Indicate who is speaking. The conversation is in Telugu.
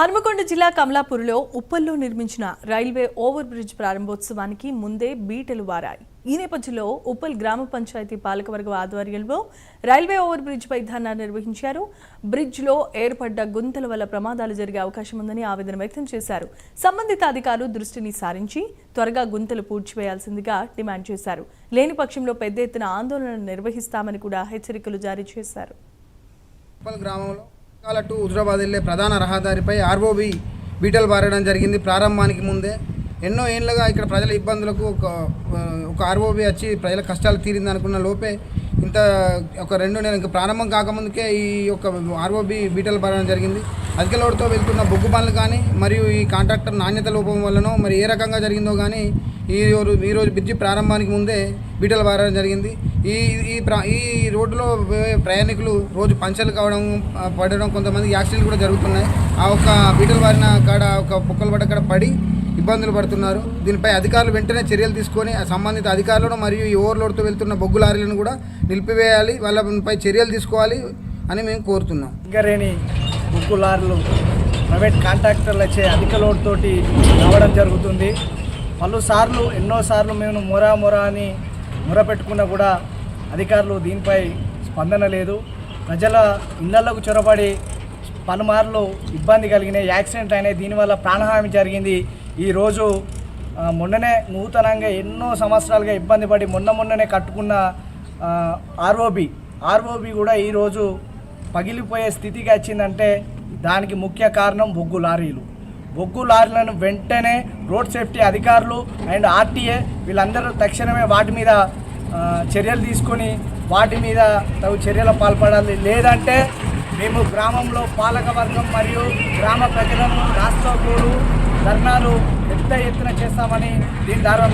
Speaker 1: హనుమకొండ జిల్లా కమలాపూర్లో ఉప్పల్లో నిర్మించిన రైల్వే ఓవర్ బ్రిడ్జ్ ప్రారంభోత్సవానికి ముందే బీటలు వారాయి. ఈ నేపథ్యంలో ఉప్పల్ గ్రామ పంచాయతీ పాలకవర్గ ఆధ్వర్యంలో రైల్వే ఓవర్ బ్రిడ్జ్ పై ధర్నా నిర్వహించారు. బ్రిడ్జ్లో ఏర్పడ్డ గుంతల వల్ల ప్రమాదాలు జరిగే అవకాశం ఉందని ఆవేదన వ్యక్తం చేశారు. సంబంధిత అధికారులు దృష్టిని సారించి త్వరగా గుంతలు పూడ్చివేయాల్సిందిగా డిమాండ్ చేశారు. లేని పక్షంలో పెద్ద ఎత్తున ఆందోళన నిర్వహిస్తామని కూడా హెచ్చరికలు జారీ చేశారు.
Speaker 2: టు హుజరాబాద్ వెళ్ళే ప్రధాన రహదారిపై ఆర్ఓబి బీటలు పారడం జరిగింది. ప్రారంభానికి ముందే ఎన్నో ఏళ్ళుగా ఇక్కడ ప్రజల ఇబ్బందులకు ఒక ఆర్ఓబి వచ్చి ప్రజల కష్టాలు తీరింది అనుకున్న లోపే ఇంత ఒక 2 నెలలు ఇంకా ప్రారంభం కాకముందుకే ఈ యొక్క ఆర్ఓబి బీటలు పారడం జరిగింది. అధిక లోటుతో వెళ్తున్న బొగ్గు పనులు కానీ మరియు ఈ కాంట్రాక్టర్ నాణ్యత లోపం వల్లనో మరి ఏ రకంగా జరిగిందో కానీ ఈరోజు బ్రిడ్జి ప్రారంభానికి ముందే బీటలు పారడం జరిగింది. ఈ రోడ్డులో ప్రయాణికులు రోజు పంచర్లు కావడం పడడం, కొంతమంది యాక్సిడెంట్లు కూడా జరుగుతున్నాయి. ఆ ఒక్క బీటలు పారిన కాడ ఒక పొక్కలు పడ్డ కాడ పడి ఇబ్బందులు పడుతున్నారు. దీనిపై అధికారులు వెంటనే చర్యలు తీసుకొని సంబంధిత అధికారులను మరియు ఈ ఓవర్లోడ్తో వెళ్తున్న బొగ్గు లారీలను కూడా నిలిపివేయాలి, వాళ్ళపై చర్యలు తీసుకోవాలి అని మేము కోరుతున్నాం.
Speaker 3: సింగరేణి బొగ్గు లారీలు ప్రైవేట్ కాంట్రాక్టర్లు వచ్చే అధిక లోడ్ తోటి రావడం జరుగుతుంది. ఎన్నోసార్లు మేము మొరా అని మొరపెట్టుకున్నా కూడా అధికారులు దీనిపై స్పందన లేదు. ప్రజల ఇళ్లకు చొరబడి పలుమార్లు ఇబ్బంది కలిగినాయి, యాక్సిడెంట్ అయినాయి, దీనివల్ల ప్రాణహాని జరిగింది. ఈరోజు మొన్ననే నూతనంగా ఎన్నో సంవత్సరాలుగా ఇబ్బంది పడి మొన్ననే కట్టుకున్న ఆర్ఓబి కూడా ఈరోజు పగిలిపోయే స్థితికి వచ్చిందంటే దానికి ముఖ్య కారణం బొగ్గు లారీలను వెంటనే రోడ్ సేఫ్టీ అధికారులు అండ్ ఆర్టీఏ వీళ్ళందరూ తక్షణమే వాటి మీద చర్యలు తీసుకొని వాటి మీద తగు చర్యలు పాల్పడాలి. లేదంటే మేము గ్రామంలో పాలకవర్గం మరియు గ్రామ ప్రజలను రాష్ట్ర ధర్నాలు పెద్ద ఎత్తున చేస్తామని దీని ద్వారా